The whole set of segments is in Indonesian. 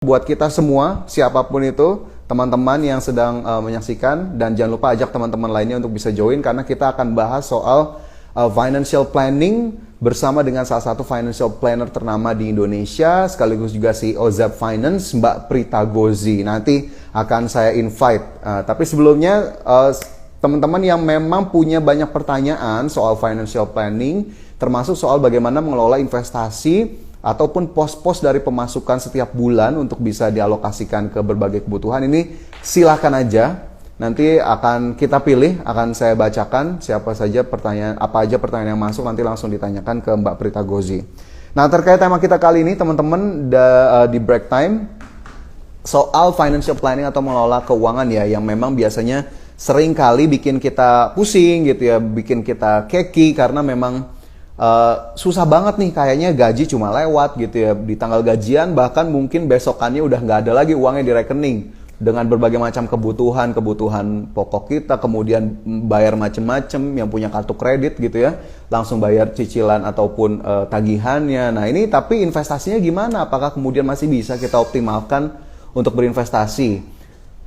buat kita semua, siapapun itu, teman-teman yang sedang menyaksikan, dan jangan lupa ajak teman-teman lainnya untuk bisa join karena kita akan bahas soal financial planning bersama dengan salah satu financial planner ternama di Indonesia, sekaligus juga CEO Zap Finance, Mbak Prita Gozi. Nanti akan saya invite. Tapi sebelumnya, teman-teman yang memang punya banyak pertanyaan soal financial planning, termasuk soal bagaimana mengelola investasi ataupun pos-pos dari pemasukan setiap bulan untuk bisa dialokasikan ke berbagai kebutuhan, ini silahkan aja. Nanti akan kita pilih, akan saya bacakan siapa saja pertanyaan, apa aja pertanyaan yang masuk, nanti langsung ditanyakan ke Mbak Prita Gozi. Nah, terkait tema kita kali ini, teman-teman, di break time, soal financial planning atau mengelola keuangan ya, yang memang biasanya sering kali bikin kita pusing gitu ya, bikin kita keki karena memang susah banget nih, kayaknya gaji cuma lewat gitu ya, di tanggal gajian bahkan mungkin besokannya udah nggak ada lagi uangnya di rekening dengan berbagai macam kebutuhan pokok kita, kemudian bayar macem-macem, yang punya kartu kredit gitu ya langsung bayar cicilan ataupun tagihannya. Nah ini tapi investasinya gimana? Apakah kemudian masih bisa kita optimalkan untuk berinvestasi?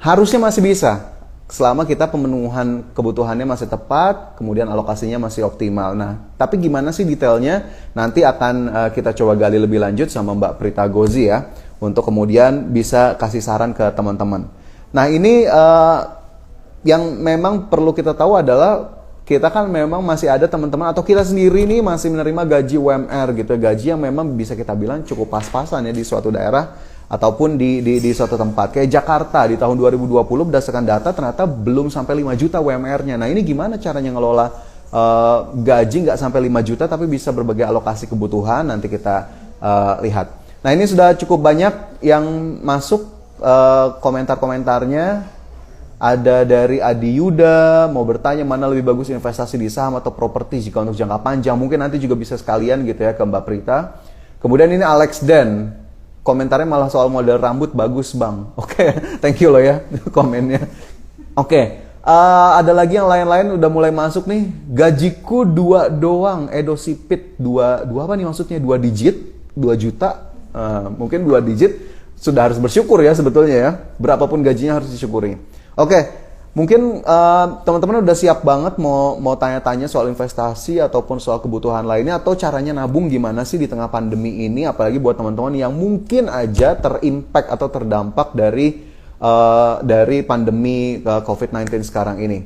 Harusnya masih bisa selama kita pemenuhan kebutuhannya masih tepat, kemudian alokasinya masih optimal. Nah, tapi gimana sih detailnya? Nanti akan kita coba gali lebih lanjut sama Mbak Prita Gozi ya, untuk kemudian bisa kasih saran ke teman-teman. Nah, ini yang memang perlu kita tahu adalah kita kan memang masih ada teman-teman atau kita sendiri nih masih menerima gaji UMR gitu, gaji yang memang bisa kita bilang cukup pas-pasan ya di suatu daerah ataupun di suatu tempat. Kayak Jakarta di tahun 2020 berdasarkan data ternyata belum sampai 5 juta UMR-nya. Nah ini gimana caranya ngelola gaji nggak sampai 5 juta tapi bisa berbagai alokasi kebutuhan, nanti kita lihat. Nah ini sudah cukup banyak yang masuk komentar-komentarnya. Ada dari Adi Yuda, mau bertanya mana lebih bagus investasi di saham atau properti jika untuk jangka panjang. Mungkin nanti juga bisa sekalian gitu ya ke Mbak Prita. Kemudian ini Alex Dan, komentarnya malah soal model rambut bagus bang. Oke, thank you loh ya komennya. Oke, ada lagi yang lain-lain udah mulai masuk nih. Gajiku 2 doang, Edo Sipit 2 apa nih maksudnya? 2 digit, 2 juta, mungkin 2 digit sudah harus bersyukur ya sebetulnya ya. Berapapun gajinya harus disyukuri. Oke, mungkin teman-teman udah siap banget mau tanya-tanya soal investasi ataupun soal kebutuhan lainnya atau caranya nabung gimana sih di tengah pandemi ini, apalagi buat teman-teman yang mungkin aja terimpact atau terdampak dari pandemi COVID-19 sekarang ini.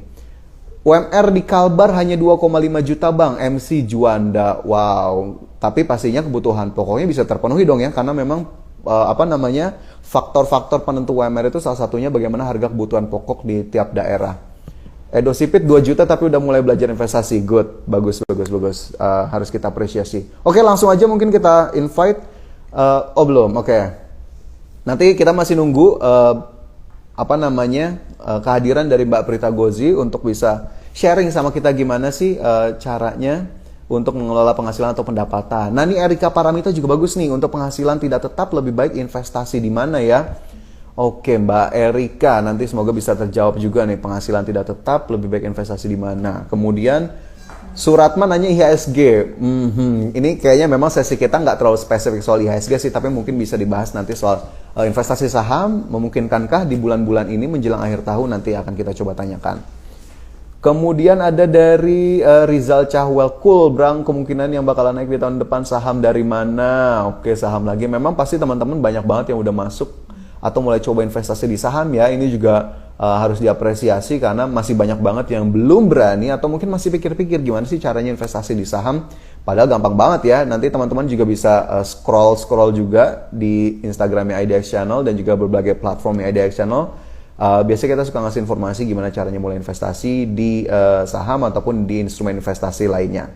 UMR di Kalbar hanya 2,5 juta bang, MC Juanda. Wow, tapi pastinya kebutuhan pokoknya bisa terpenuhi dong ya, karena memang faktor-faktor penentu UMR itu salah satunya bagaimana harga kebutuhan pokok di tiap daerah. Edo Sipit 2 juta tapi udah mulai belajar investasi. Good, bagus. Harus kita apresiasi. Oke, langsung aja mungkin kita invite. Belum, oke. Nanti kita masih nunggu kehadiran dari Mbak Prita Gozi untuk bisa sharing sama kita gimana sih caranya untuk mengelola penghasilan atau pendapatan. Nah, ini Erika Paramita juga bagus nih, untuk penghasilan tidak tetap lebih baik investasi di mana ya? Oke, Mbak Erika, nanti semoga bisa terjawab juga nih, penghasilan tidak tetap lebih baik investasi di mana. Kemudian Suratman nanya IHSG. Ini kayaknya memang sesi kita nggak terlalu spesifik soal IHSG sih, tapi mungkin bisa dibahas nanti soal investasi saham, memungkinkankah di bulan-bulan ini menjelang akhir tahun, nanti akan kita coba tanyakan. Kemudian ada dari Rizal Cahwell, cool Brang, kemungkinan yang bakalan naik di tahun depan saham dari mana? Oke, saham lagi. Memang pasti teman-teman banyak banget yang udah masuk atau mulai coba investasi di saham ya. Ini juga harus diapresiasi karena masih banyak banget yang belum berani atau mungkin masih pikir-pikir gimana sih caranya investasi di saham. Padahal gampang banget ya. Nanti teman-teman juga bisa scroll juga di Instagramnya IDX Channel dan juga berbagai platformnya IDX Channel. Biasanya kita suka ngasih informasi gimana caranya mulai investasi di saham ataupun di instrumen investasi lainnya.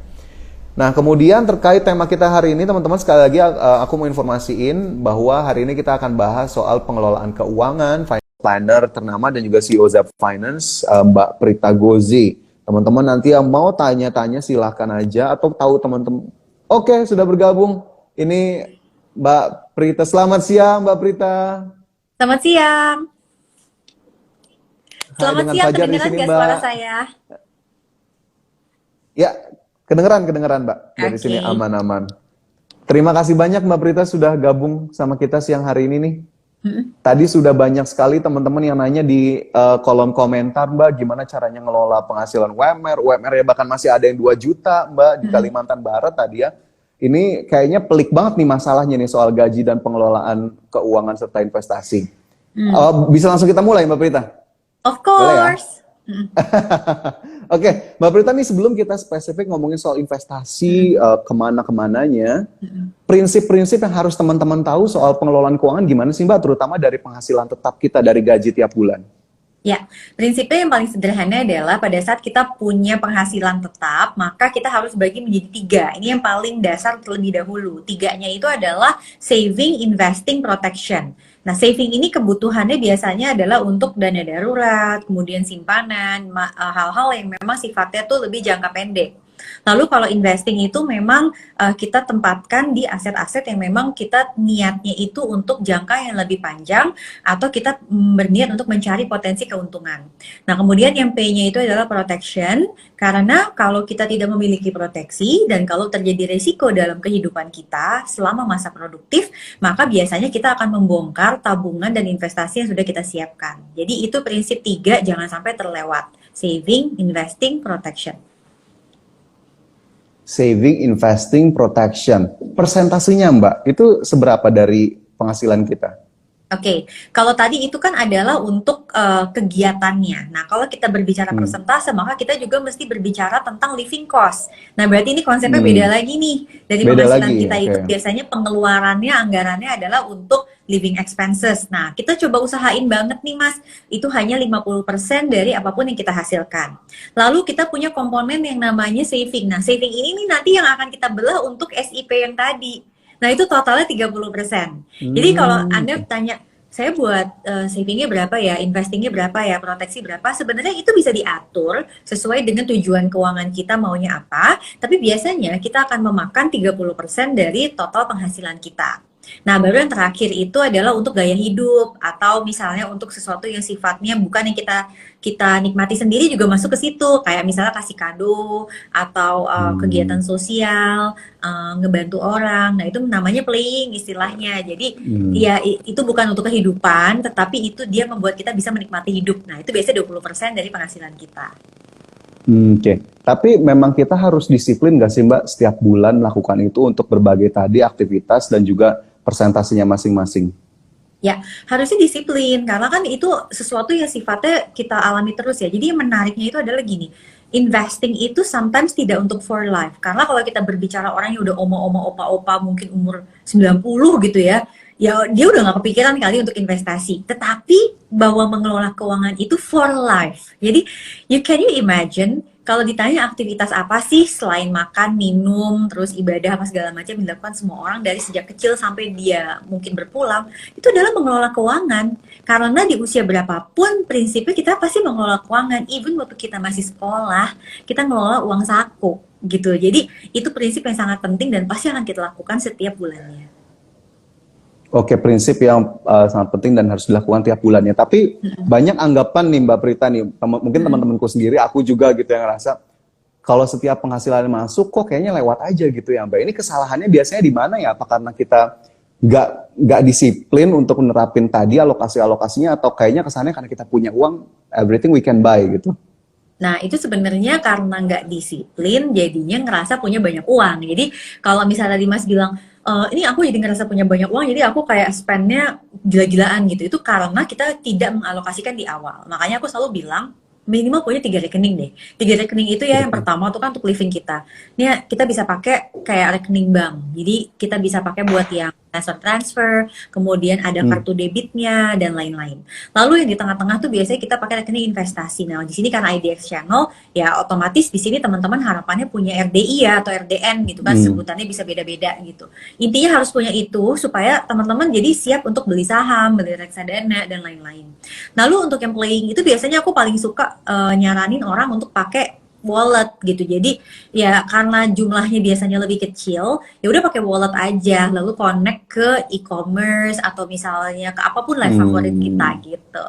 Nah, kemudian terkait tema kita hari ini, teman-teman, sekali lagi aku mau informasiin bahwa hari ini kita akan bahas soal pengelolaan keuangan, financial planner ternama dan juga CEO Zap Finance, Mbak Prita Gozi. Teman-teman nanti yang mau tanya-tanya silahkan aja, atau tahu teman-teman. Oke, sudah bergabung. Ini Mbak Prita. Selamat siang, Mbak Prita. Selamat siang. Selamat dengan siang, Fajar di kedengeran sini, nggak Mbak. suara saya? Ya, kedengeran Mbak. Dari Oke. sini aman-aman. Terima kasih banyak Mbak Prita sudah gabung sama kita siang hari ini nih. Mm-mm. Tadi sudah banyak sekali teman-teman yang nanya di kolom komentar, Mbak, gimana caranya ngelola penghasilan UMR. UMR ya bahkan masih ada yang 2 juta, Mbak, di Mm-mm. Kalimantan Barat tadi ya. Ini kayaknya pelik banget nih masalahnya nih soal gaji dan pengelolaan keuangan serta investasi. Mm. Bisa langsung kita mulai, Mbak Prita? Of Boleh ya? course. Mm-mm. Oke, Mbak Prita nih sebelum kita spesifik ngomongin soal investasi, Mm-mm. kemana-kemananya, Mm-mm. prinsip-prinsip yang harus teman-teman tahu soal pengelolaan keuangan gimana sih Mbak, terutama dari penghasilan tetap kita dari gaji tiap bulan? Ya, prinsipnya yang paling sederhana adalah pada saat kita punya penghasilan tetap, maka kita harus bagi menjadi tiga. Ini yang paling dasar terlebih dahulu. Tiganya itu adalah saving, investing, protection. Nah, saving ini kebutuhannya biasanya adalah untuk dana darurat, kemudian simpanan, hal-hal yang memang sifatnya tuh lebih jangka pendek. Lalu kalau investing itu memang kita tempatkan di aset-aset yang memang kita niatnya itu untuk jangka yang lebih panjang atau kita berniat untuk mencari potensi keuntungan. Nah, kemudian yang P-nya itu adalah protection, karena kalau kita tidak memiliki proteksi dan kalau terjadi resiko dalam kehidupan kita selama masa produktif, maka biasanya kita akan membongkar tabungan dan investasi yang sudah kita siapkan. Jadi itu prinsip tiga, jangan sampai terlewat. Saving, investing, protection. Saving, investing, protection. Persentasenya Mbak, itu seberapa dari penghasilan kita? Oke, kalau tadi itu kan adalah untuk kegiatannya. Nah, kalau kita berbicara Hmm. persentase, maka kita juga mesti berbicara tentang living cost. Nah, berarti ini konsepnya beda Hmm. lagi nih. Dari Beda penghasilan lagi, kita oke. itu biasanya pengeluarannya, anggarannya adalah untuk living expenses. Nah, kita coba usahain banget nih, Mas. Itu hanya 50% dari apapun yang kita hasilkan. Lalu kita punya komponen yang namanya saving. Nah, saving ini nih nanti yang akan kita belah untuk SIP yang tadi. Nah, itu totalnya 30%. Jadi kalau Anda Oke. tanya, saya buat savingnya berapa ya, investingnya berapa ya, proteksi berapa, sebenarnya itu bisa diatur sesuai dengan tujuan keuangan kita maunya apa, tapi biasanya kita akan memakan 30% dari total penghasilan kita. Nah, baru yang terakhir itu adalah untuk gaya hidup atau misalnya untuk sesuatu yang sifatnya bukan yang kita kita nikmati sendiri juga masuk ke situ, kayak misalnya kasih kado atau kegiatan Hmm. sosial, ngebantu orang. Nah, itu namanya playing istilahnya. Jadi, Hmm. ya itu bukan untuk kehidupan, tetapi itu dia membuat kita bisa menikmati hidup. Nah, itu biasanya 20% dari penghasilan kita. Oke. Tapi memang kita harus disiplin nggak sih Mbak setiap bulan melakukan itu untuk berbagai tadi aktivitas dan juga persentasenya masing-masing? Ya, harusnya disiplin karena kan itu sesuatu yang sifatnya kita alami terus ya. Jadi yang menariknya itu adalah gini, investing itu sometimes tidak untuk for life. Karena kalau kita berbicara orang yang udah oma-oma, opa-opa mungkin umur 90 gitu ya, ya dia udah nggak kepikiran kali untuk investasi. Tetapi bahwa mengelola keuangan itu for life. Jadi can you imagine kalau ditanya aktivitas apa sih selain makan, minum, terus ibadah apa segala macam yang dilakukan semua orang dari sejak kecil sampai dia mungkin berpulang, itu adalah mengelola keuangan. Karena di usia berapapun prinsipnya kita pasti mengelola keuangan. Even waktu kita masih sekolah, kita ngelola uang saku gitu. Jadi itu prinsip yang sangat penting dan pasti akan kita lakukan setiap bulannya. Oke, prinsip yang sangat penting dan harus dilakukan tiap bulannya. Tapi banyak anggapan nih Mbak Prita nih, mungkin teman-temanku sendiri, aku juga gitu yang ngerasa kalau setiap penghasilan masuk kok kayaknya lewat aja gitu ya Mbak. Ini kesalahannya biasanya di mana ya? Apa karena kita nggak disiplin untuk menerapin tadi alokasinya atau kayaknya kesannya karena kita punya uang, everything we can buy gitu? Nah, itu sebenarnya karena nggak disiplin, jadinya ngerasa punya banyak uang. Jadi, kalau misalnya tadi Mas bilang, ini aku jadi ngerasa punya banyak uang, jadi aku kayak spend-nya gila-gilaan gitu. Itu karena kita tidak mengalokasikan di awal. Makanya aku selalu bilang, minimal punya 3 rekening deh. 3 rekening itu ya yang pertama tuh kan untuk living kita. Ini kita bisa pakai kayak rekening bank. Jadi, kita bisa pakai buat yang transfer, kemudian ada kartu debitnya dan lain-lain. Lalu yang di tengah-tengah tuh biasanya kita pakai rekening investasi. Nah, di sini karena IDX Channel, ya otomatis di sini teman-teman harapannya punya RDI ya atau RDN gitu kan, sebutannya bisa beda-beda gitu. Intinya harus punya itu supaya teman-teman jadi siap untuk beli saham, beli reksadana dan lain-lain. Lalu untuk yang playing itu biasanya aku paling suka nyaranin orang untuk pakai wallet gitu. Jadi ya karena jumlahnya biasanya lebih kecil, ya udah pakai wallet aja, lalu connect ke e-commerce atau misalnya ke apapun lah favorit kita gitu.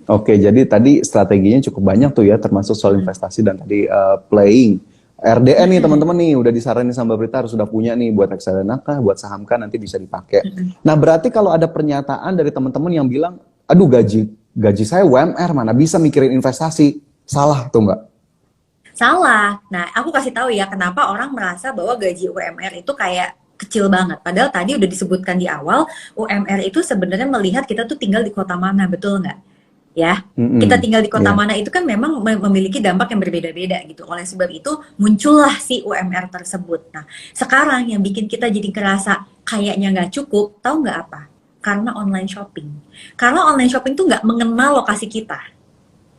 Oke, jadi tadi strateginya cukup banyak tuh ya, termasuk soal investasi dan tadi playing. RDN nih teman-teman nih udah disaranin sama Mbak Prita harus sudah punya nih buat reksadana kah, buat saham kah nanti bisa dipakai. Nah berarti kalau ada pernyataan dari teman-teman yang bilang, aduh gaji saya UMR mana bisa mikirin investasi, salah tuh Mbak? Salah. Nah, aku kasih tahu ya kenapa orang merasa bahwa gaji UMR itu kayak kecil banget. Padahal tadi udah disebutkan di awal, UMR itu sebenarnya melihat kita tuh tinggal di kota mana, betul nggak? Ya, kita tinggal di kota Iya. mana itu kan memang memiliki dampak yang berbeda-beda gitu. Oleh sebab itu muncullah si UMR tersebut. Nah, sekarang yang bikin kita jadi kerasa kayaknya nggak cukup, tahu nggak apa? Karena online shopping. Karena online shopping tuh nggak mengenal lokasi kita.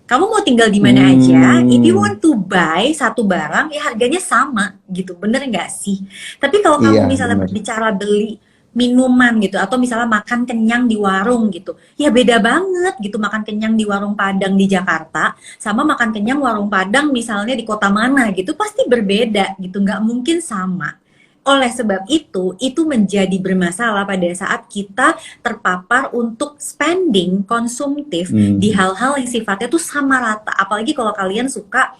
Kamu mau tinggal di mana aja, if you Hmm, want to buy satu barang, ya harganya sama gitu, bener nggak sih? Tapi kalau iya kamu misalnya benar. bicara beli minuman gitu, atau misalnya makan kenyang di warung gitu, ya beda banget gitu makan kenyang di warung Padang di Jakarta, sama makan kenyang warung Padang misalnya di kota mana gitu, pasti berbeda gitu, nggak mungkin sama. Oleh sebab itu menjadi bermasalah pada saat kita terpapar untuk spending konsumtif di Hmm. hal-hal yang sifatnya tuh sama rata. Apalagi kalau kalian suka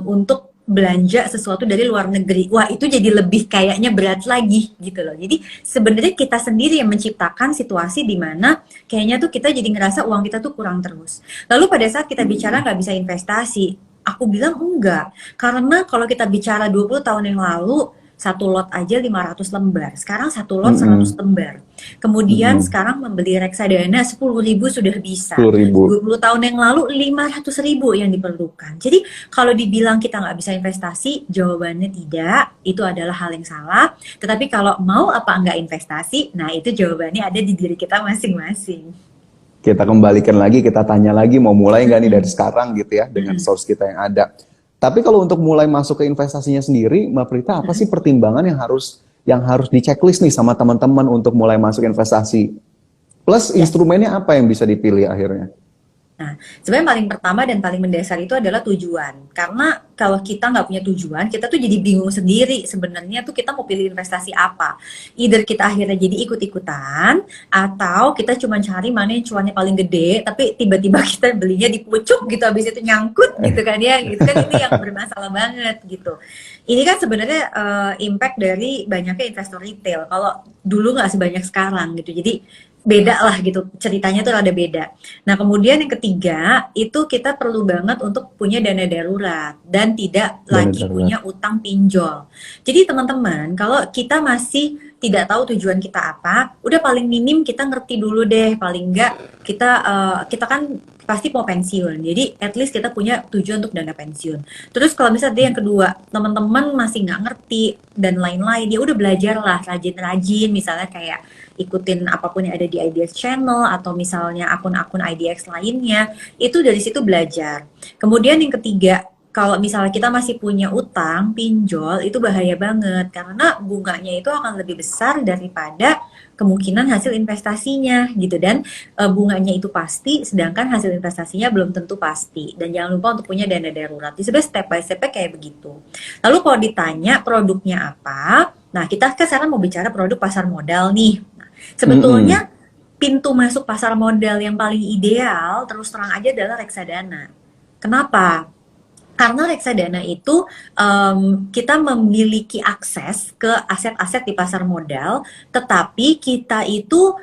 untuk belanja sesuatu dari luar negeri. Wah, itu jadi lebih kayaknya berat lagi gitu loh. Jadi sebenarnya kita sendiri yang menciptakan situasi di mana kayaknya tuh kita jadi ngerasa uang kita tuh kurang terus. Lalu pada saat kita bicara nggak bisa investasi, aku bilang enggak. Karena kalau kita bicara 20 tahun yang lalu, satu lot aja 500 lembar. Sekarang satu lot 100 Mm-mm. lembar. Kemudian Mm-mm. sekarang membeli reksadana 10.000 sudah bisa. 10.000. 20 tahun yang lalu 500.000 yang diperlukan. Jadi kalau dibilang kita nggak bisa investasi, jawabannya tidak. Itu adalah hal yang salah. Tetapi kalau mau apa nggak investasi, nah itu jawabannya ada di diri kita masing-masing. Kita kembalikan lagi, kita tanya lagi mau mulai nggak nih dari Mm-mm. sekarang gitu ya dengan Mm-mm. source kita yang ada. Tapi kalau untuk mulai masuk ke investasinya sendiri, Mbak Prita apa sih Mm-mm. pertimbangan yang harus di checklist nih sama teman-teman untuk mulai masuk investasi? Plus Ya. instrumennya apa yang bisa dipilih akhirnya? Nah, sebenarnya paling pertama dan paling mendasar itu adalah tujuan. Karena kalau kita nggak punya tujuan, kita tuh jadi bingung sendiri. Sebenarnya tuh kita mau pilih investasi apa. Either kita akhirnya jadi ikut-ikutan, atau kita cuma cari mana yang cuannya paling gede, tapi tiba-tiba kita belinya di pucuk gitu, habis itu nyangkut gitu kan ya. Gitu kan ini yang bermasalah banget gitu. Ini kan sebenarnya impact dari banyaknya investor retail. Kalau dulu nggak sebanyak sekarang gitu. Jadi beda lah gitu ceritanya tuh ada beda. Nah kemudian yang ketiga itu kita perlu banget untuk punya dana darurat dan tidak Dana lagi darurat. punya utang pinjol. Jadi teman-teman kalau kita masih tidak tahu tujuan kita apa, udah paling minim kita ngerti dulu deh paling enggak kita kan pasti mau pensiun. Jadi at least kita punya tujuan untuk dana pensiun. Terus kalau misalnya yang kedua teman-teman masih nggak ngerti dan lain-lain, ya udah belajarlah rajin-rajin misalnya kayak ikutin apapun yang ada di IDX channel atau misalnya akun-akun IDX lainnya, itu dari situ belajar. Kemudian yang ketiga, kalau misalnya kita masih punya utang, pinjol, itu bahaya banget karena bunganya itu akan lebih besar daripada kemungkinan hasil investasinya gitu dan bunganya itu pasti sedangkan hasil investasinya belum tentu pasti dan jangan lupa untuk punya dana darurat. Jadi sebenarnya step by step kayak begitu. Lalu kalau ditanya produknya apa, nah kita kan sekarang mau bicara produk pasar modal nih. Mm-mm. Sebetulnya pintu masuk pasar modal yang paling ideal terus terang aja adalah reksadana. Kenapa? Karena reksadana itu kita memiliki akses ke aset-aset di pasar modal, tetapi kita itu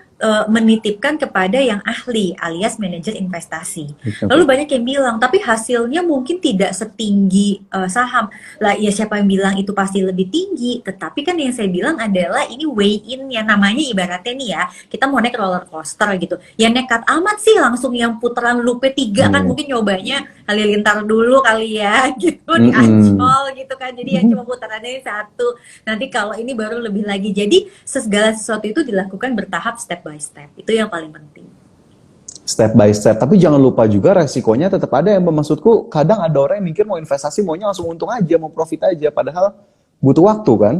menitipkan kepada yang ahli alias manajer investasi. Lalu banyak yang bilang, tapi hasilnya mungkin tidak setinggi saham. Lah, ya siapa yang bilang itu pasti lebih tinggi? Tetapi kan yang saya bilang adalah ini weigh in ya namanya ibaratnya nih ya, kita mau naik roller coaster gitu. Ya nekat amat sih langsung yang putaran loop 3 kan Iya. mungkin nyobanya Halilintar dulu kali ya gitu di Mm-mm. Ancol gitu kan. Jadi yang cuma putarannya satu. Nanti kalau ini baru lebih lagi. Jadi segala sesuatu itu dilakukan bertahap step by step. Itu yang paling penting. Step by step. Tapi jangan lupa juga resikonya tetap ada ya. Maksudku kadang ada orang yang mikir mau investasi maunya langsung untung aja, mau profit aja. Padahal butuh waktu kan?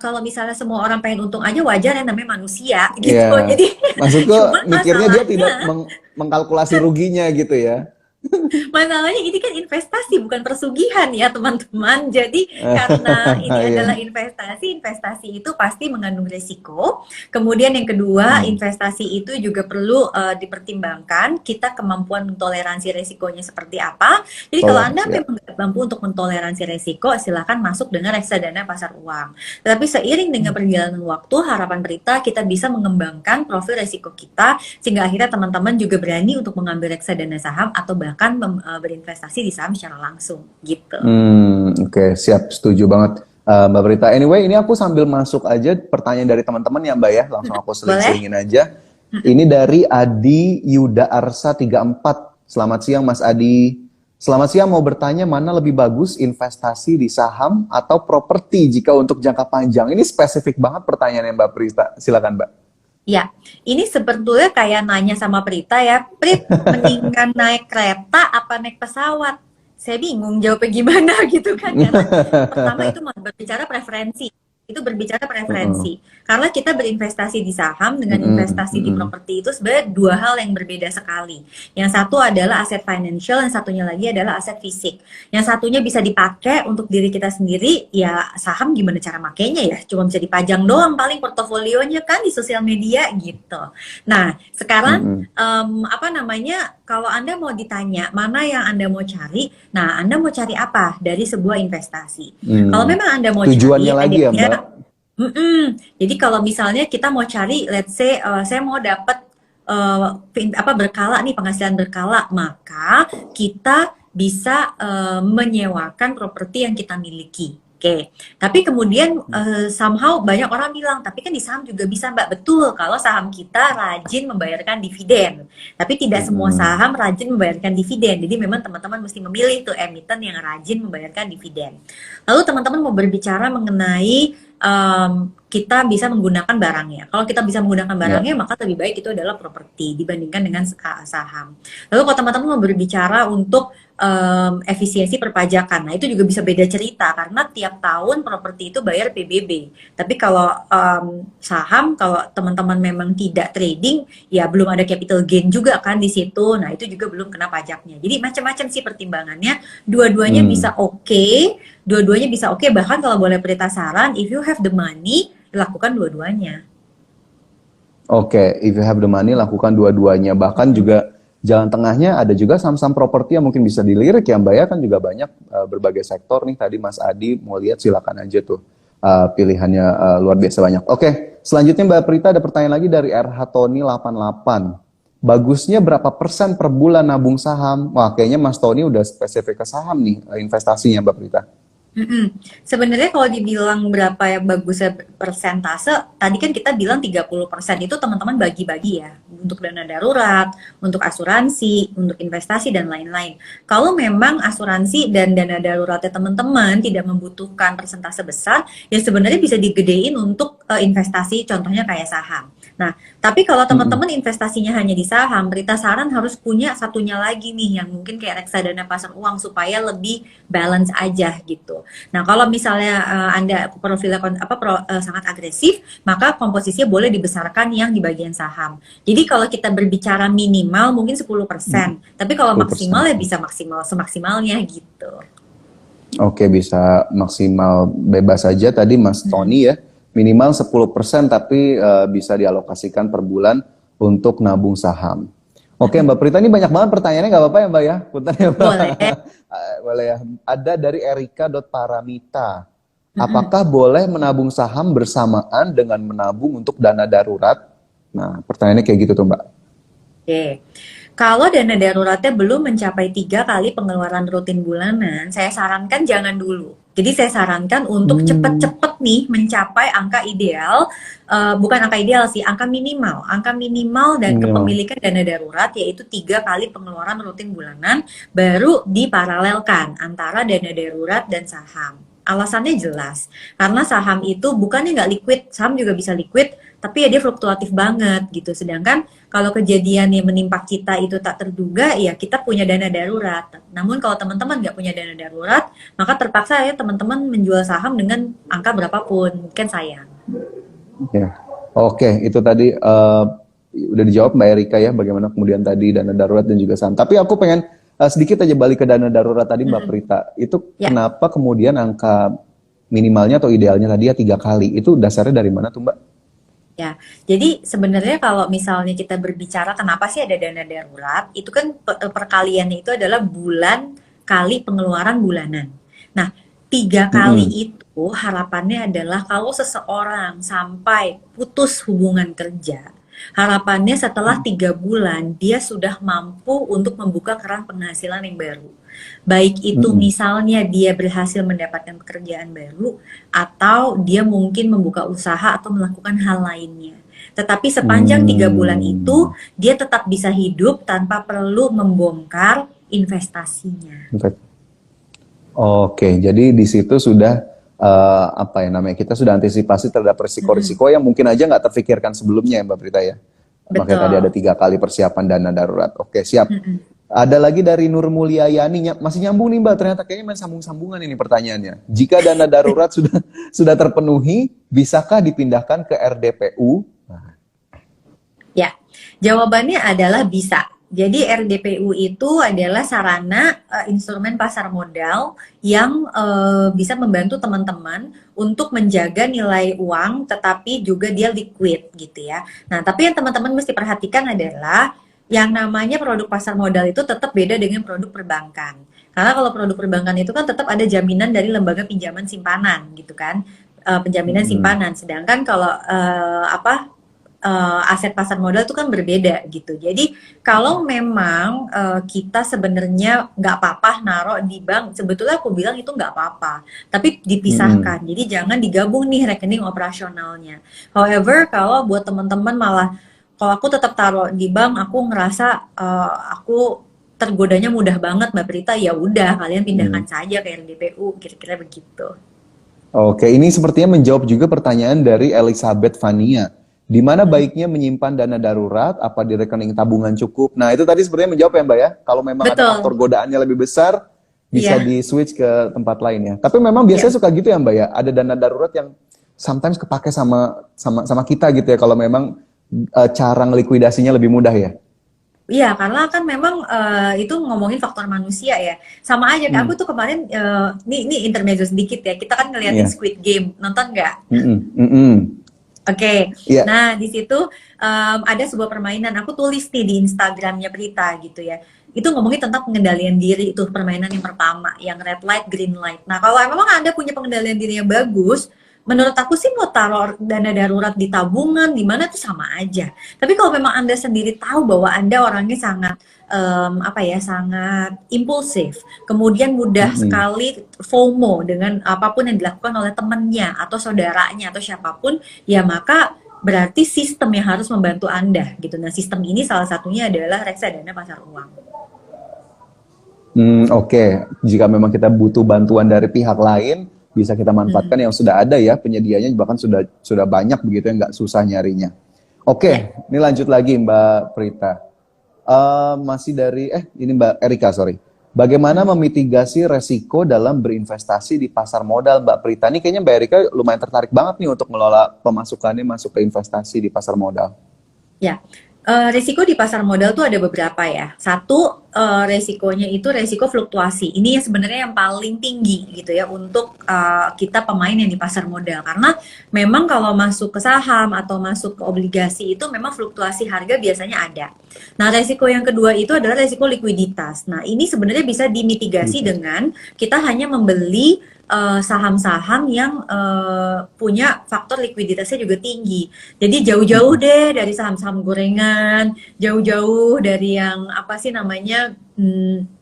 Kalau misalnya semua orang pengen untung aja wajar ya namanya manusia gitu. Iya. Jadi Maksudku cuma mikirnya dia tidak masalahnya mengkalkulasi ruginya gitu ya. Masalahnya ini kan investasi bukan persugihan ya teman-teman. Jadi karena ini adalah Iya. investasi, investasi itu pasti mengandung risiko. Kemudian yang kedua, Hmm. investasi itu juga perlu dipertimbangkan kita kemampuan mentoleransi risikonya seperti apa. Jadi kalau Anda Toleransi ya. memang nggak mampu untuk mentoleransi risiko, silakan masuk dengan reksadana pasar uang. Tetapi seiring dengan perjalanan waktu, harapan Berita kita bisa mengembangkan profil risiko kita sehingga akhirnya teman-teman juga berani untuk mengambil reksadana saham atau bahkan berinvestasi di saham secara langsung gitu. Oke, siap, setuju banget. Mbak Berita. Anyway, ini aku sambil masuk aja pertanyaan dari teman-teman ya Mbak ya, langsung aku Boleh? seling-selingin aja. Ini dari Adi Yuda Arsa 34. Selamat siang Mas Adi. Selamat siang, mau bertanya mana lebih bagus investasi di saham atau properti jika untuk jangka panjang? Ini spesifik banget pertanyaannya Mbak Berita. Silakan Mbak. Ya, ini sebetulnya kayak nanya sama Prita ya, Prit, mendingan naik kereta apa naik pesawat? Saya bingung jawabnya gimana gitu kan, karena pertama itu berbicara preferensi. Itu berbicara Heeh. preferensi. Karena kita berinvestasi di saham dengan Mm-mm, investasi di mm-mm. properti itu sebenarnya dua hal yang berbeda sekali. Yang satu adalah aset financial, yang satunya lagi adalah aset fisik. Yang satunya bisa dipakai untuk diri kita sendiri, ya saham gimana cara makainya ya? Cuma bisa dipajang doang paling portofolionya kan di sosial media gitu. Nah, sekarang Mm-mm. apa namanya? Kalau Anda mau ditanya mana yang Anda mau cari, nah Anda mau cari apa dari sebuah investasi? Kalau Hmm. memang Anda mau Tujuannya cari lagi ya Mbak. idenya, jadi kalau misalnya kita mau cari, let's say saya mau dapat apa berkala nih penghasilan berkala, maka kita bisa menyewakan properti yang kita miliki. Oke, tapi kemudian somehow banyak orang bilang, tapi kan di saham juga bisa Mbak. Betul, kalau saham kita rajin membayarkan dividen. Tapi tidak semua Mm-mm. saham rajin membayarkan dividen. Jadi memang teman-teman mesti memilih tuh emiten yang rajin membayarkan dividen. Lalu teman-teman mau berbicara mengenai kita bisa menggunakan barangnya. Kalau kita bisa menggunakan barangnya, Ya. maka lebih baik itu adalah properti dibandingkan dengan saham. Lalu kalau teman-teman mau berbicara untuk efisiensi perpajakan, nah itu juga bisa beda cerita karena tiap tahun properti itu bayar PBB. Tapi kalau saham, kalau teman-teman memang tidak trading, ya belum ada capital gain juga kan di situ. Nah itu juga belum kena pajaknya. Jadi macam-macam sih pertimbangannya. Dua-duanya Hmm. bisa oke. Dua-duanya bisa oke, bahkan kalau boleh Prita saran, if you have the money, lakukan dua-duanya. Oke, if you have the money, lakukan dua-duanya. Bahkan juga jalan tengahnya ada juga saham-saham properti yang mungkin bisa dilirik ya Mbak ya, kan juga banyak berbagai sektor nih. Tadi Mas Adi mau lihat silakan aja tuh. Pilihannya luar biasa banyak. Oke, selanjutnya Mbak Prita ada pertanyaan lagi dari RH Tony 88. Bagusnya berapa persen per bulan nabung saham? Wah, kayaknya Mas Tony udah spesifik ke saham nih investasinya Mbak Prita. Sebenarnya kalau dibilang berapa ya bagusnya persentase, tadi kan kita bilang 30% itu teman-teman bagi-bagi ya, untuk dana darurat, untuk asuransi, untuk investasi dan lain-lain. Kalau memang asuransi dan dana daruratnya teman-teman tidak membutuhkan persentase besar, ya sebenarnya bisa digedein untuk investasi, contohnya kayak saham. Nah, tapi kalau Mm-mm. teman-teman investasinya hanya di saham, Berita saran harus punya satunya lagi nih, yang mungkin kayak reksadana pasar uang supaya lebih balance aja gitu. Nah, kalau misalnya Anda profilnya sangat agresif, maka komposisinya boleh dibesarkan yang di bagian saham. Jadi kalau kita berbicara minimal mungkin 10%, tapi kalau maksimal 10%. ya bisa maksimal semaksimalnya gitu. Oke, bisa maksimal bebas saja tadi Mas Tony ya. Minimal 10% tapi bisa dialokasikan per bulan untuk nabung saham. Oke Mbak Prita, ini banyak banget pertanyaannya, nggak apa-apa ya Mbak ya? Punten ya Mbak. Boleh. Boleh ya. Ada dari Erika.paramita. Mm-mm. Apakah boleh menabung saham bersamaan dengan menabung untuk dana darurat? Nah, pertanyaannya kayak gitu tuh Mbak. Oke. Kalau dana daruratnya belum mencapai 3 kali pengeluaran rutin bulanan, saya sarankan jangan dulu. Jadi saya sarankan untuk Hmm, cepet-cepet nih mencapai angka ideal, bukan angka ideal sih, angka minimal dan minimal. kepemilikan dana darurat yaitu 3 kali pengeluaran rutin bulanan, baru diparalelkan antara dana darurat dan saham. Alasannya jelas, karena saham itu bukannya nggak liquid, saham juga bisa liquid, tapi ya dia fluktuatif banget gitu. Sedangkan kalau kejadian yang menimpa kita itu tak terduga, ya kita punya dana darurat. Namun kalau teman-teman nggak punya dana darurat, maka terpaksa ya teman-teman menjual saham dengan angka berapapun, kan sayang. Ya. Oke, itu tadi udah dijawab Mbak Erika ya, bagaimana kemudian tadi dana darurat dan juga saham. Tapi aku pengen sedikit aja balik ke dana darurat tadi Mbak Prita. Itu Ya. kenapa kemudian angka minimalnya atau idealnya tadi ya 3 kali? Itu dasarnya dari mana tuh Mbak? Ya, jadi sebenarnya kalau misalnya kita berbicara kenapa sih ada dana darurat, itu kan perkaliannya itu adalah bulan kali pengeluaran bulanan. Nah, 3 kali Mm-mm. itu harapannya adalah kalau seseorang sampai putus hubungan kerja, harapannya setelah 3 bulan dia sudah mampu untuk membuka keran penghasilan yang baru. Baik itu Mm-mm. misalnya dia berhasil mendapatkan pekerjaan baru, atau dia mungkin membuka usaha atau melakukan hal lainnya. Tetapi sepanjang 3 bulan itu, Hmm. dia tetap bisa hidup tanpa perlu membongkar investasinya. Oke, jadi di situ sudah apa ya namanya, kita sudah antisipasi terhadap Mm-mm. risiko-risiko yang mungkin aja nggak terfikirkan sebelumnya ya Mbak Prita ya. Makanya tadi ada Betul. 3 kali persiapan dana darurat. Oke, siap. Mm-mm. Ada lagi dari Nur Mulyayani, masih nyambung nih Mbak, ternyata kayaknya main sambung-sambungan ini pertanyaannya. Jika dana darurat sudah terpenuhi, bisakah dipindahkan ke RDPU? Nah, Ya, jawabannya adalah bisa. Jadi RDPU itu adalah sarana instrumen pasar modal yang bisa membantu teman-teman untuk menjaga nilai uang, tetapi juga dia liquid gitu ya. Nah, tapi yang teman-teman mesti perhatikan adalah yang namanya produk pasar modal itu tetap beda dengan produk perbankan. Karena kalau produk perbankan itu kan tetap ada jaminan dari lembaga pinjaman simpanan gitu kan, penjaminan mm-mm. simpanan. Sedangkan kalau aset pasar modal itu kan berbeda gitu. Jadi kalau memang kita sebenarnya nggak apa-apa naruh di bank, sebetulnya aku bilang itu nggak apa-apa, tapi Mm-mm. dipisahkan. Jadi jangan digabung nih rekening operasionalnya. However, kalau buat teman-teman malah kalau aku tetap taruh di bank, aku ngerasa aku tergodanya mudah banget Mbak Prita, ya udah kalian pindahkan Mm. saja ke RDPU, kira-kira begitu. Oke, ini sepertinya menjawab juga pertanyaan dari Elizabeth Fania. Di mana baiknya menyimpan dana darurat? Apa di rekening tabungan cukup? Nah, itu tadi sebenarnya menjawab ya Mbak ya. Kalau memang ada Betul, faktor godaannya lebih besar, bisa iya, di switch ke tempat lain ya. Tapi memang iya. biasanya suka gitu ya Mbak ya. Ada dana darurat yang sometimes kepake sama kita gitu ya. Kalau memang cara ngelikuidasinya lebih mudah ya. Iya, karena kan memang itu ngomongin faktor manusia ya. Sama aja, kayak Hmm, aku tuh kemarin, ini intermezzo sedikit ya. Kita kan ngeliatin iya. Squid Game, nonton nggak? Mm-mm, mm-mm. Oke, Iya. nah di situ ada sebuah permainan. Aku tulis nih di Instagramnya Prita gitu ya. Itu ngomongin tentang pengendalian diri, itu permainan yang pertama, yang red light, green light. Nah kalau memang Anda punya pengendalian diri yang bagus, menurut aku sih mau taruh dana darurat di tabungan, di mana tuh sama aja. Tapi kalau memang Anda sendiri tahu bahwa Anda orangnya sangat apa ya, sangat impulsif, kemudian mudah Mm-mm. sekali FOMO dengan apapun yang dilakukan oleh temannya atau saudaranya atau siapapun, ya maka berarti sistem yang harus membantu Anda gitu. Nah, sistem ini salah satunya adalah reksadana pasar uang. Oke. Jika memang kita butuh bantuan dari pihak lain, bisa kita manfaatkan Hmm. yang sudah ada ya, penyedianya bahkan sudah banyak begitu ya, nggak susah nyarinya. Ya, Oke, ini lanjut lagi Mbak Prita. Masih dari ini Mbak Erika, sorry. Bagaimana hmm. memitigasi resiko dalam berinvestasi di pasar modal Mbak Prita? Ini kayaknya Mbak Erika lumayan tertarik banget nih untuk mengelola pemasukannya masuk ke investasi di pasar modal. Ya, resiko di pasar modal tuh ada beberapa ya. Satu, resikonya itu resiko fluktuasi. Ini yang sebenarnya yang paling tinggi gitu ya untuk kita pemain yang di pasar modal. Karena memang kalau masuk ke saham atau masuk ke obligasi itu memang fluktuasi harga biasanya ada. Nah, resiko yang kedua itu adalah resiko likuiditas. Nah, ini sebenarnya bisa dimitigasi dengan kita hanya membeli saham-saham yang punya faktor likuiditasnya juga tinggi. Jadi jauh-jauh deh dari saham-saham gorengan, jauh-jauh dari yang apa sih namanya,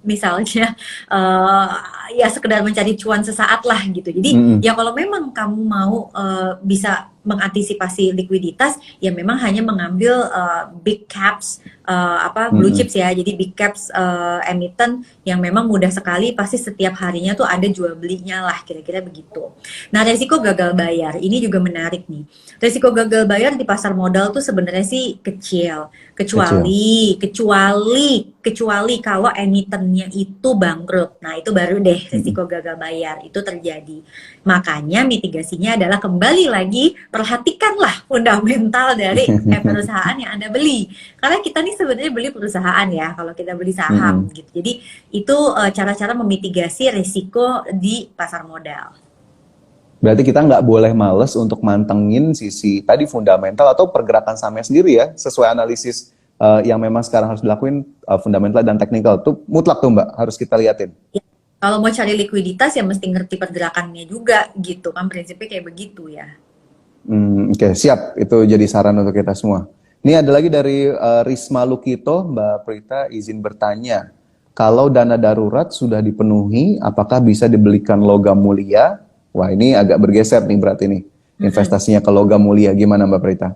misalnya eh, ya sekedar mencari cuan sesaat lah gitu. Jadi Mm-mm. ya kalau memang kamu mau bisa mengantisipasi likuiditas, ya memang hanya mengambil big caps, blue Mm-mm. chips ya. Jadi big caps emiten yang memang mudah sekali, pasti setiap harinya tuh ada jual belinya lah, kira-kira begitu. Nah, resiko gagal bayar ini juga menarik nih. Resiko gagal bayar di pasar modal tuh sebenarnya sih kecil, Kecil. kecuali kecuali kalau emitennya itu bangkrut. Nah, itu baru deh risiko gagal bayar itu terjadi. Makanya mitigasinya adalah kembali lagi perhatikanlah fundamental dari perusahaan yang Anda beli. Karena kita nih sebenarnya beli perusahaan ya, kalau kita beli saham gitu. Jadi itu cara-cara memitigasi risiko di pasar modal. Berarti kita nggak boleh males untuk mantengin sisi tadi fundamental atau pergerakan sahamnya sendiri ya, sesuai analisis yang memang sekarang harus dilakuin fundamental dan teknikal. Itu mutlak tuh Mbak, harus kita liatin. Ya, kalau mau cari likuiditas ya mesti ngerti pergerakannya juga gitu kan, prinsipnya kayak begitu ya. Oke, siap. Itu jadi saran untuk kita semua. Ini ada lagi dari Risma Lukito, Mbak Prita izin bertanya. Kalau dana darurat sudah dipenuhi, apakah bisa dibelikan logam mulia? Wah, ini agak bergeser nih berarti nih. Investasinya ke logam mulia, gimana Mbak Prita?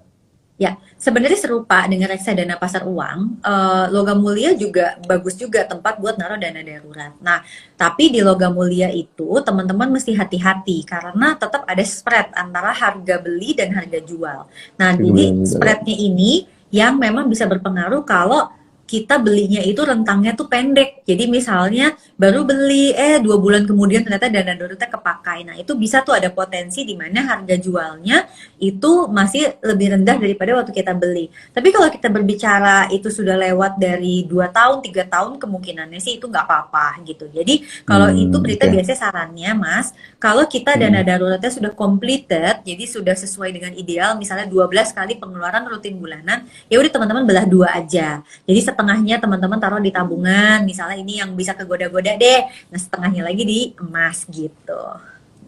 Ya, sebenarnya serupa dengan reksadana pasar uang, logam mulia juga bagus juga tempat buat naruh dana darurat. Nah, tapi di logam mulia itu teman-teman mesti hati-hati karena tetap ada spread antara harga beli dan harga jual. Nah, jadi spreadnya ini yang memang bisa berpengaruh kalau kita belinya itu rentangnya tuh pendek. Jadi misalnya baru beli 2 bulan kemudian ternyata dana daruratnya kepakai. Nah, itu bisa tuh ada potensi di mana harga jualnya itu masih lebih rendah daripada waktu kita beli. Tapi kalau kita berbicara itu sudah lewat dari 2 tahun, 3 tahun, kemungkinannya sih itu nggak apa-apa gitu. Jadi kalau itu Berita biasanya sarannya Mas, kalau kita dana daruratnya sudah completed, jadi sudah sesuai dengan ideal, misalnya 12 kali pengeluaran rutin bulanan, ya udah teman-teman belah 2 aja. Jadi setengahnya teman-teman taruh di tabungan, misalnya ini yang bisa kegoda-goda deh, nah setengahnya lagi di emas gitu.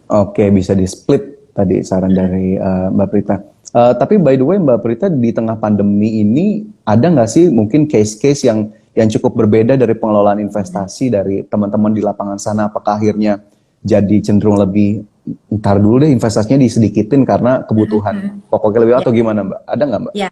Oke, bisa di split tadi saran dari Mbak Prita. Tapi by the way Mbak Prita, di tengah pandemi ini ada nggak sih mungkin case-case yang cukup berbeda dari pengelolaan investasi dari teman-teman di lapangan sana? Apakah akhirnya jadi cenderung lebih ntar dulu deh investasinya disedikitin karena kebutuhan pokoknya lebih atau gimana Mbak? Ada nggak Mbak? Ya.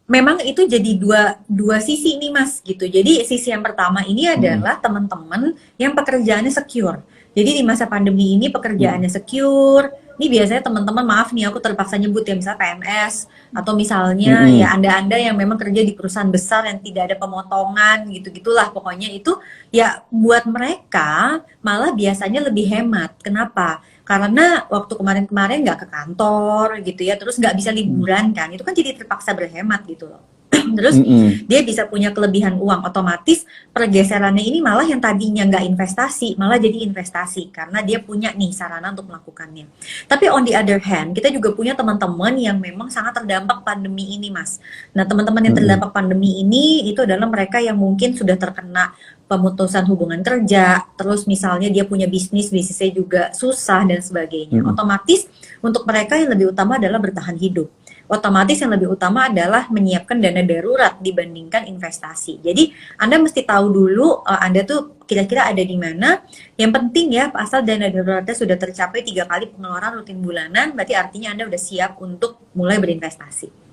Memang itu jadi dua sisi nih Mas gitu. Jadi sisi yang pertama ini adalah teman-teman yang pekerjaannya secure. Jadi di masa pandemi ini pekerjaannya secure. Ini biasanya teman-teman, maaf nih aku terpaksa nyebut ya, misalnya PNS atau misalnya ya Anda-Anda yang memang kerja di perusahaan besar yang tidak ada pemotongan gitu-gitulah pokoknya itu ya buat mereka malah biasanya lebih hemat. Kenapa? Karena waktu kemarin-kemarin nggak ke kantor gitu ya, terus nggak bisa liburan kan, itu kan jadi terpaksa berhemat gitu loh. Terus dia bisa punya kelebihan uang, otomatis pergeserannya ini malah yang tadinya nggak investasi, malah jadi investasi karena dia punya nih sarana untuk melakukannya. Tapi on the other hand, kita juga punya teman-teman yang memang sangat terdampak pandemi ini Mas. Nah teman-teman yang terdampak pandemi ini itu adalah mereka yang mungkin sudah terkena pemutusan hubungan kerja, terus misalnya dia punya bisnisnya juga susah dan sebagainya. Otomatis untuk mereka yang lebih utama adalah bertahan hidup. Otomatis yang lebih utama adalah menyiapkan dana darurat dibandingkan investasi. Jadi Anda mesti tahu dulu Anda tuh kira-kira ada di mana. Yang penting ya asal dana daruratnya sudah tercapai 3 kali pengeluaran rutin bulanan, berarti artinya Anda udah siap untuk mulai berinvestasi.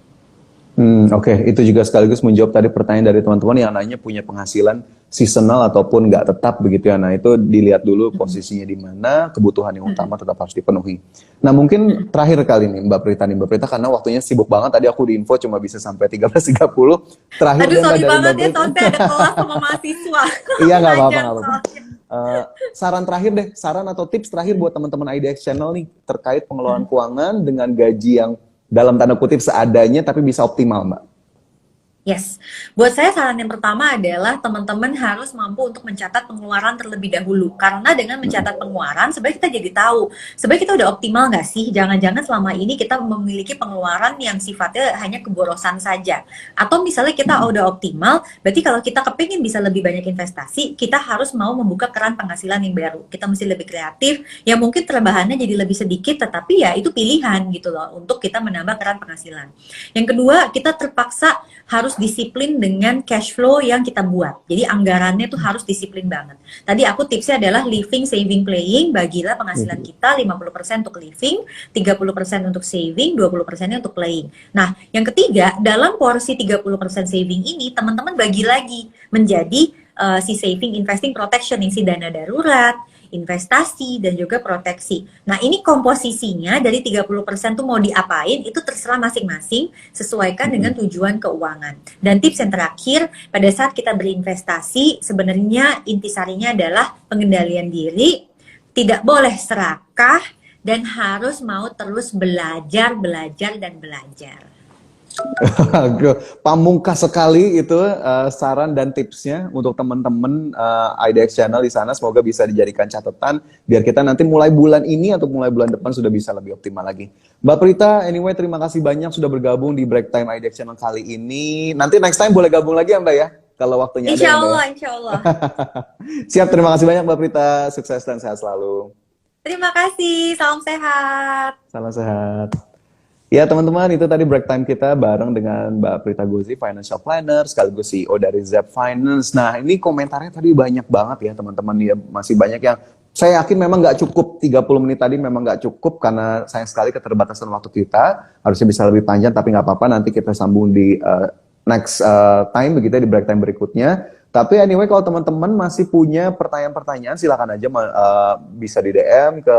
Oke, itu juga sekaligus menjawab tadi pertanyaan dari teman-teman yang nanya punya penghasilan seasonal ataupun nggak tetap begitu ya. Nah itu dilihat dulu posisinya di mana, kebutuhan yang utama tetap harus dipenuhi. Nah mungkin terakhir kali nih Mbak Prita karena waktunya sibuk banget, tadi aku di info cuma bisa sampai 13.30. Terakhir aduh sorry banget ya, soalnya ada kelas sama mahasiswa. Iya nggak apa-apa. Saran terakhir deh, saran atau tips terakhir buat teman-teman IDX Channel nih terkait pengelolaan keuangan dengan gaji yang dalam tanda kutip seadanya tapi bisa optimal Mbak. Yes, buat saya saran yang pertama adalah teman-teman harus mampu untuk mencatat pengeluaran terlebih dahulu. Karena dengan mencatat pengeluaran, sebenarnya kita jadi tahu, sebenarnya kita udah optimal nggak sih? Jangan-jangan selama ini kita memiliki pengeluaran yang sifatnya hanya keborosan saja. Atau misalnya kita udah optimal, berarti kalau kita kepingin bisa lebih banyak investasi, kita harus mau membuka keran penghasilan yang baru. Kita mesti lebih kreatif, yang mungkin terbahannya jadi lebih sedikit, tetapi ya itu pilihan gitu loh, untuk kita menambah keran penghasilan. Yang kedua, kita terpaksa harus disiplin dengan cash flow yang kita buat. Jadi anggarannya tuh harus disiplin banget. Tadi aku tipsnya adalah living, saving, playing. Bagilah penghasilan kita 50% untuk living, 30% untuk saving, 20%-nya untuk playing. Nah, yang ketiga, dalam porsi 30% saving ini, teman-teman bagi lagi menjadi si saving, investing, protection, yang si dana darurat, investasi, dan juga proteksi. Nah, ini komposisinya dari 30% tuh mau diapain, itu terserah masing-masing, sesuaikan dengan tujuan keuangan. Dan tips yang terakhir, pada saat kita berinvestasi, sebenarnya intisarinya adalah pengendalian diri, tidak boleh serakah, dan harus mau terus belajar, dan belajar. Pamungkas sekali itu saran dan tipsnya untuk teman-teman IDX Channel di sana. Semoga bisa dijadikan catatan biar kita nanti mulai bulan ini atau mulai bulan depan sudah bisa lebih optimal lagi. Mbak Prita, anyway terima kasih banyak sudah bergabung di Break Time IDX Channel kali ini. Nanti next time boleh gabung lagi ya Mbak ya? Kalau waktunya Insya ada Allah, ya, Mbak. insya Allah. Siap, terima kasih banyak Mbak Prita. Sukses dan sehat selalu. Terima kasih, salam sehat. Salam sehat. Ya teman-teman, itu tadi break time kita bareng dengan Mbak Prita Gozi, Financial Planner, sekaligus CEO dari Zep Finance. Nah ini komentarnya tadi banyak banget ya teman-teman, ya masih banyak yang saya yakin memang nggak cukup, 30 menit tadi memang nggak cukup karena sayang sekali keterbatasan waktu kita, harusnya bisa lebih panjang tapi nggak apa-apa, nanti kita sambung di next time begitu di break time berikutnya. Tapi anyway kalau teman-teman masih punya pertanyaan-pertanyaan silakan aja bisa di DM ke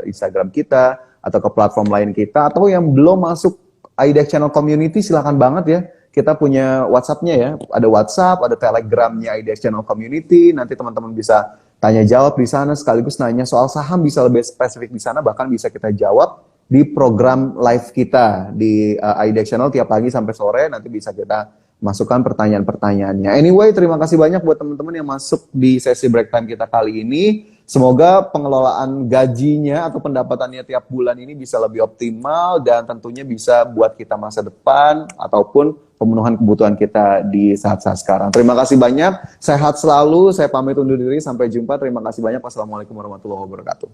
Instagram kita atau ke platform lain kita, atau yang belum masuk IDX Channel Community silakan banget ya. Kita punya WhatsApp-nya ya, ada WhatsApp, ada Telegram-nya IDX Channel Community. Nanti teman-teman bisa tanya jawab di sana, sekaligus nanya soal saham bisa lebih spesifik di sana, bahkan bisa kita jawab di program live kita di IDX Channel tiap pagi sampai sore. Nanti bisa kita masukkan pertanyaan-pertanyaannya. Anyway, terima kasih banyak buat teman-teman yang masuk di sesi break time kita kali ini. Semoga pengelolaan gajinya atau pendapatannya tiap bulan ini bisa lebih optimal dan tentunya bisa buat kita masa depan ataupun pemenuhan kebutuhan kita di saat-saat sekarang. Terima kasih banyak, sehat selalu, saya pamit undur diri, sampai jumpa, terima kasih banyak, wassalamualaikum warahmatullahi wabarakatuh.